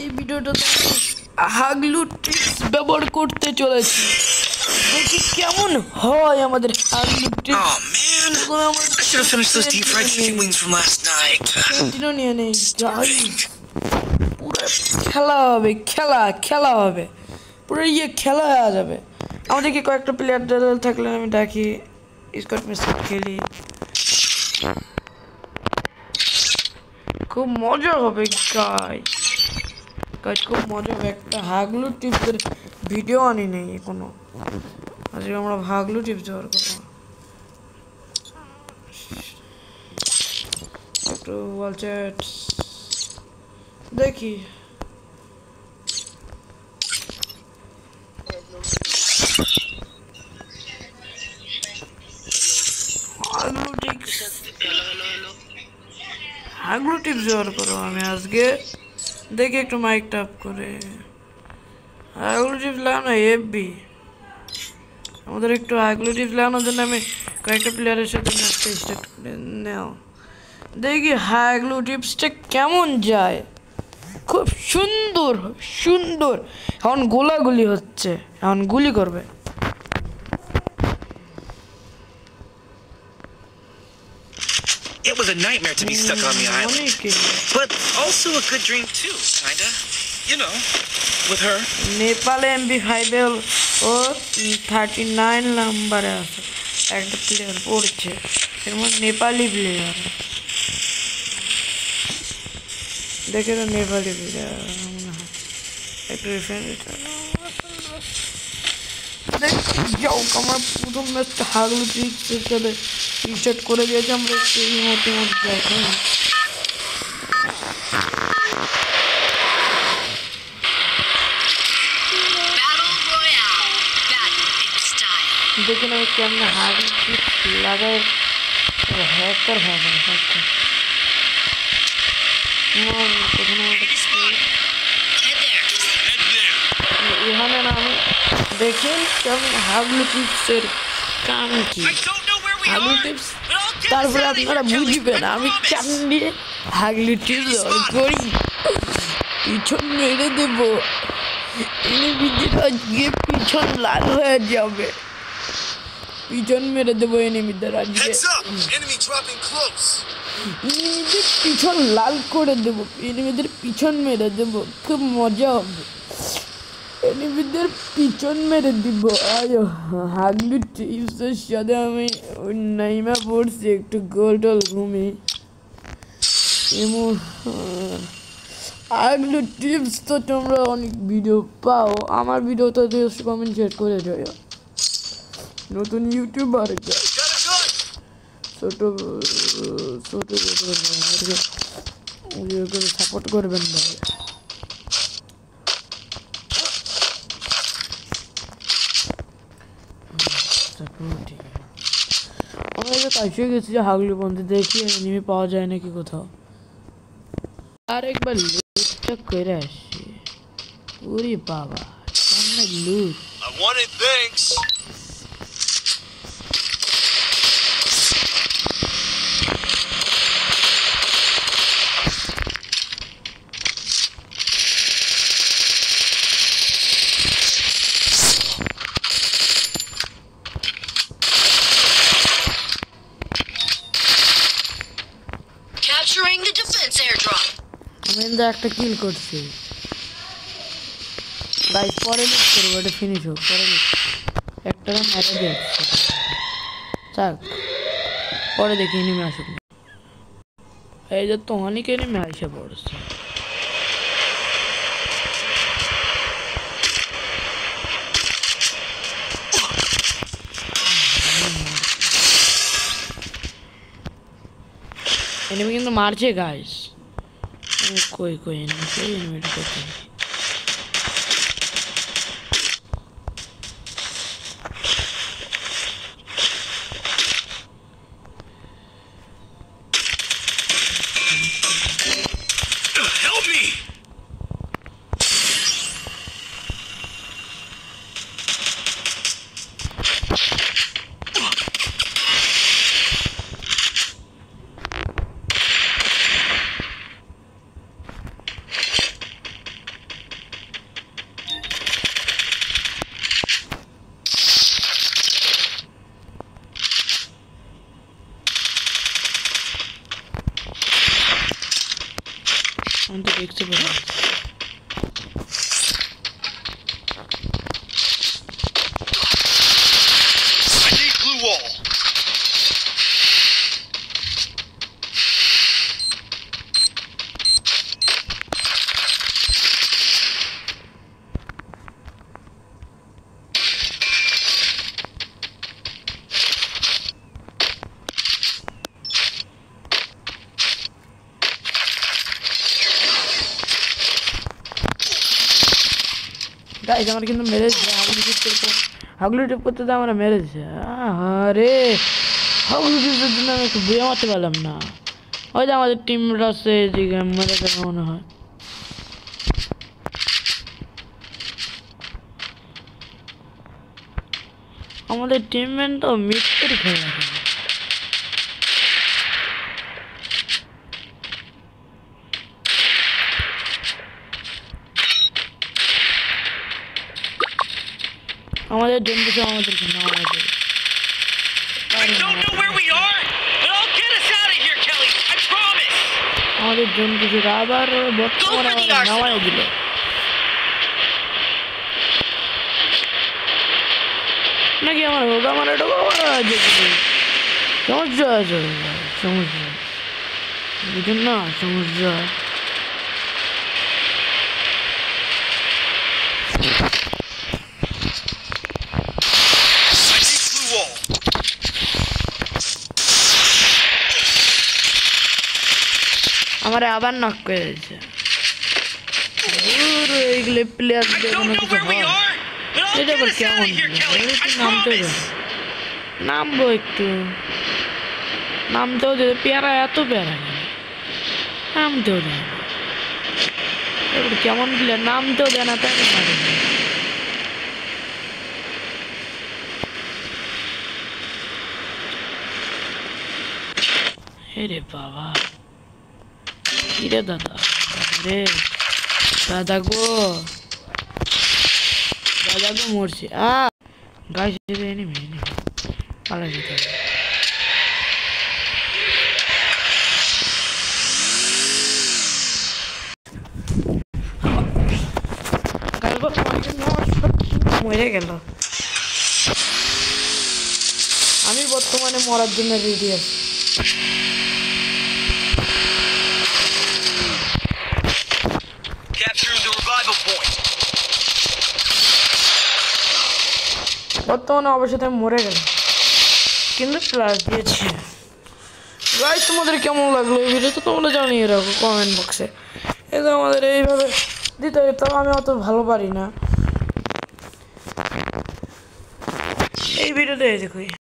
এই ভিডিওটাতে হাগলু ট্রিক্স ব্যবহার করতে চলেছি। দেখি কেমন হয় আমাদের হাগলু ট্রিক্স। নিয়ে নেই পুরো খেলা হবে, খেলা হবে, পুরো খেলা হয়ে যাবে। আমাদেরকে কয়েকটা প্লেয়ার থাকলে আমি ডাকি, স্কট মেসেজ খেলি, খুব মজা হবে গাইস, খুব মজা হবে। একটা হাগলু টিপসের ভিডিও আনি নেই এখনো, আজকে আমরা হাগলু টিপস ব্যবহার করবো। একটু ওয়াল চ্যাট দেখি। হাগলু টিপস ব্যবহার করো আমি আজকে, দেখি একটু মাইক টাপ করে। হাগলু টিপস লাগানো এফবি, আমাদের একটু হাগলু টিপস লাগানোর জন্য আমি কয়েকটা প্লেয়ারের সাথে ম্যাচটা স্টার্ট করে নাও। দেখি হাগলু টিপসটা কেমন যায়। খুব সুন্দর সুন্দর। এখন গোলাগুলি হচ্ছে, এখন গুলি করবে। It was a nightmare to be stuck on the island, but also a good dream too, kinda. You know, with her. Nepal MP5 ও 39 নম্বরে আছে একটা প্লেয়ার পড়ছে, এর মধ্যে নেপালি প্লেয়ার। দেখে তো নেপালি প্লেয়ার একটু রেফারেন্স যাও। আমার প্রথম ম্যাচটা হাগলু ট্রিক্সের সাথে রিস্টার্ট করে দিয়েছে। আমরা একটু মধ্যে দেখেন, দেখুন আমি কেমন হাগলু ট্রিক্স লাগাই। হ্যাকার ভাবে হ্যাকার এখানে না আমি দেখেন কেমন হাগলু টিপসের কাম কি। হাগলু টিপস তারপরে আপনারা বুঝবেন আমি কেমন দিয়ে হাগলু টিপস করি। পিছন মেরে দেবো, এনিমিদের আজকে পিছন লাল হয়ে যাবে। পিছন মেরে দেবো এনিমিদের আজকে, এনিমিদের পিছন লাল করে দেবো, এনিমিদের পিছন মেরে দেবো, খুব মজা হবে। এনিমিদের পিছন মেরে দিব। আয়ো হাগলু টিপসের সাথে আমি নাইমা পড়ছি একটু গোল টোল ঘুমি। এমন হাগলু টিপস তো তোমরা অনেক ভিডিও পাও, আমার ভিডিওতে কমেন্ট শেয়ার করে যাও। নতুন ইউটিউবার ছোট ছোট সাপোর্ট করবেন ভাই। আমরা যে কাছে গেছি যে হাগলু বন্ধু দেখি এনিমি পাওয়া যায় নাকি কোথাও, আর একবার লুটটা করে আসি। ওরে বাবা সামনে লুট। Capturing the defense airdrop. আমি একটা কিল করছি গাইস, পরে লুট করবো, এটা ফিনিশ হোক পরে লুট। একটা মেরে দিচ্ছে থাক, পরে দেখি এনিমি আসুক। এই যে তো অনেক এনিমি এসে পড়ছে। এনিমি কিন্তু মারছে গাইস। কই এনিমিটা কোথায়? Help me! বুঝতে পারি I need glue wall. Guys আমার কিন্তু মেরেছে হাগলু টিপ করতে তো আমরা মেরেছে আরে হাগলু টিপের জন্য আমি একটু বুয়ে মারতে পারলাম না ওই যে আমাদের টিম রাসে এদিকে মেরে দেবে মনে হয় আমাদের টিমমেট তো মিস্ত্রি খেলে রাখে আমাদের জন্য কিছু আমাদের আমাদের I don't know where we are, but I'll get us out of here, Kelly. I promise. আমাদের জন্য কিছু আবার বর্তমানে নামায় দিল নাকি আমার হোগা মানে সমস্যা আছে সমস্যা বুঝুন না সমস্যা আমার আবার নক করে দিয়েছে এইগুলো প্লেয়ারদের কোনো কিছু হয় এটা আবার কেমন নামতে নামবো একটু নামতেও দেবে পেয়ারা এত পেয়ারা নামতেও দেয় না এবার কেমন প্লেয়ার নামতেও দেয় না তাই মারে রে বাবা কিরে দাদা রে দাদা গো মরছে গাছ এনিমি পালা যেতে হবে মরে গেল আমি বর্তমানে মরার জন্য রেডি আছি বর্তমানে অবশ্যই আমি মরে গেল কিন্তু প্লাস দিয়েছি গাইস তোমাদের কেমন লাগলো এই ভিডিওটা তোমরা জানিয়ে রাখো কমেন্ট বক্সে এটা আমাদের এইভাবে দিতে হবে তাও আমি অত ভালো পারি না এই ভিডিওতে দেখো